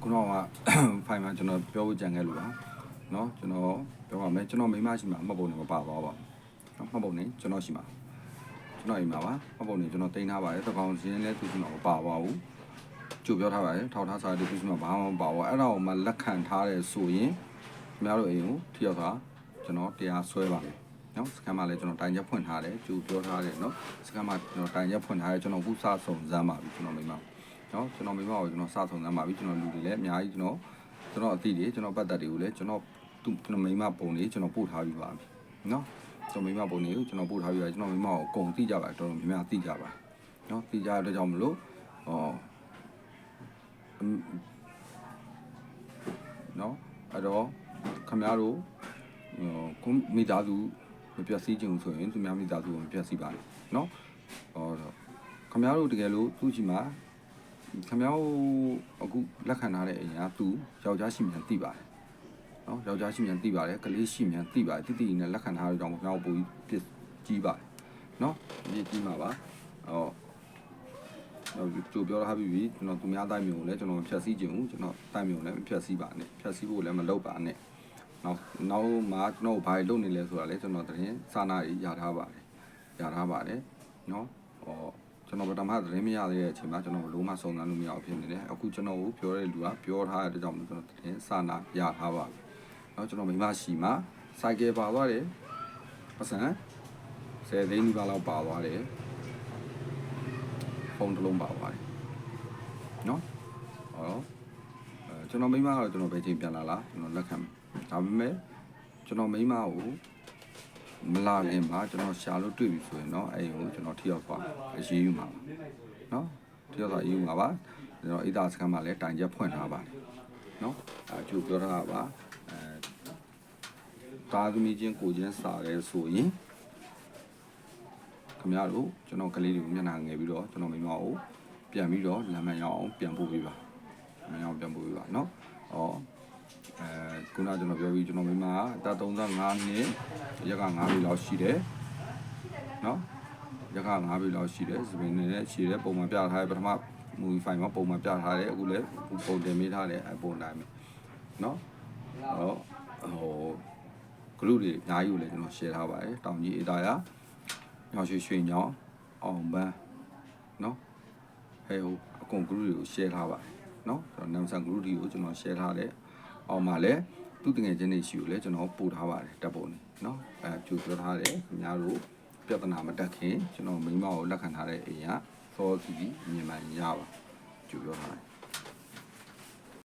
ခုနကဖိုင်မှာကျွန်တော်ပြောဖို့ကြံခဲ့လို့ပါเนาะကျွန်တော်ပြောပါမယ်ကျွန်တော်မိမရှိမှာမှတ်ပုံနေမပါသွားပါဘူးမှတ်ပုံနေကျွန်တော်ရှိမှာကျွန်တော်အိမ်မှာပါမှတ်ပုံနေကျွန်တော်တင်ထားပါတယ်တကောင်စင်းလဲသူကျွန်တော်မပါပါဘူးကြိုပြောထားပါတယ်ထောက်ထားစားတဲ့သူကျွန်တော်ဘာမှမပါဘူးအဲ့ဒါကိုမှလက်ခံထားတယ်ဆိုရင်ခင်ဗျားတို့အိမ်ကိုထိရောက်သွားကျွန်တော်တရားဆွဲပါမယ်နော်စကန်မှာလည်းကျွန်တော်တိုင်ချက်ဖွင့်ထားတယ်ကြိုပြောထားတယ်နော်စကန်မှာကျွန်တော်တိုင်ချက်ဖွင့်ထားတယ်ကျွန်တော်ခုစဆုံစမ်းပါပြီကျွန်တော်မိမနော်ကျွန်တော်မိမကိုကျွန်တော်စဆုံစမ်းပါပြီကျွန်တော်လူတွေလည်းအများကြီးကျွန်တော်အတိတွေကျွန်တော်ပတ်သက်တွေကိုလည်းကျွန်တော်မိမပုံတွေကျွန်တော်ပို့ထားပြီးပါပြီနော်ကျွန်တော်မိမပုံတွေကိုကျွန်တော်ပို့ထားပြီးပါကျွန်တော်မိမကိုအကုန်သိကြပါတော်တော်များများသိကြပါနော်သိကြတဲ့အတွက်ကြောင့်မလို့နော်အဲ့တော့ခင်ဗျားတို့မိသားစုမပြတ်စည်းခြင်းဆိုရင်သူများမိသားစုကိုမပြတ်စည်းပါနဲ့နော်ခင်ဗျားတို့တကယ်လို့သူ့ရှိမှာခင်ဗျားတို့အခုလက်ခံထားတဲ့အရာသူယောက်ျားရှိမှန်သိပါတယ်နော်ယောက်ျားရှိမှန်သိပါတယ်ကလေးရှိမှန်သိပါတယ်တိနဲ့လက်ခံထားတဲ့ကြောင့်ခင်ဗျားတို့ပိုပြီးကြီးပါတယ်နော်ကြီးမှာပါကြိုပြောထားပြီးကျွန်တော်သူများတိုင်းမျိုးကိုလည်းကျွန်တော်မဖြတ်စည်းခြင်းဘူးကျွန်တော်တိုင်းမျိုးကိုလည်းမဖြတ်စည်းပါနဲ့ဖြတ်စည်းဖို့လည်းမလုပ်ပါနဲ့နောက်မှကျွန်တော်ဘာလုပ်နေလဲဆိုတာလည်းကျွန်တော်သတင်းစာနာရထားပါတယ်နော်ကျွန်တော်ပထမသတင်းမရသေးတဲ့အချိန်မှာကျွန်တော်လုံးဝစုံစမ်းလို့မရအောင်ဖြစ်နေတယ်အခုကျွန်တော်ကိုပြောတဲ့လူကပြောထားတဲ့ကြောင့်ကျွန်တော်သတင်းစာနာရထားပါပြီနော်ကျွန်တော်မိမရှိမှာစိုက်ကယ်ပါသွားတယ်ပတ်စံ10 သိန်းနီးပါးလောက်ပါသွားတယ်ဖုန်းတစ်လုံးပါသွားတယ်နော်ကျွန်တော်မိမကတော့ကျွန်တော်ပဲချိန်ပြန်လာကျွန်တော်လက်ခံဒါပေမဲ့ကျွန်တော်မိမကိုမလာခင်မှာကျွန်တော်ရှာလို့တွေ့ပြီဆိုရင်เนาะအဲ့ကိုကျွန်တော်ထိရောက်သွားအရေးယူမှာပါเนาะထိရောက်သွားအရေးယူမှာပါကျွန်တော်အိဒါစကန်မှာလည်းတိုင်ချက်ဖွင့်ထားပါတယ်เนาะကျိုးပြောထားပါတာသမီးချင်းကိုချင်းစားရဲဆိုရင်ခင်ဗျားတို့ကျွန်တော်ကလေးတွေကိုမျက်နှာငယ်ပြီးတော့ကျွန်တော်မိမကိုပြန်ပြီးတော့လမ်းမရောက်အောင်ပြန်ပို့ပေးပါလမ်းရောက်ပြန်ပို့ပေးပါเนาะခုနကျွန်တော်ပြောပြီးကျွန်တော်မိမအသက်35နှစ်ရက်က9ပြီလောက်ရှိတယ်เนาะရက်က9ပြီလောက်ရှိတယ်စပင်းနဲ့ရှိတယ်ပုံမှန်ပြထားတယ်ပထမမူဗီဖိုင်မှာပုံမှန်ပြထားတယ်အခုလည်းပုံတင်ပေးထားတယ်အပုံတိုင်းပဲเนาะဂရုတွေအများကြီးကိုလည်းကျွန်တော် share ထားပါတယ်တောင်ကြီးအေးသားရညောင်ရွှေညောင်အောင်ပန်းเนาะအကုန် group တွေကို share ထားပါတယ်เนาะကျွန်တော် Namsan group တွေကိုကျွန်တော် share ထားတယ်အောင်မှာလည်းသူတငယ်ချင်းတွေရှိကိုလည်းကျွန်တော်ပို့ထားပါတယ်တပ်ပုံနေเนาะကြိုပြောထားတယ်ခင်ဗျားတို့ပြဿနာမတက်ခင်ကျွန်တော်မိမကိုလက်ခံထားတဲ့အိမ်ကစောစီမြင်မှန်ရပါကြိုပြောထားတယ်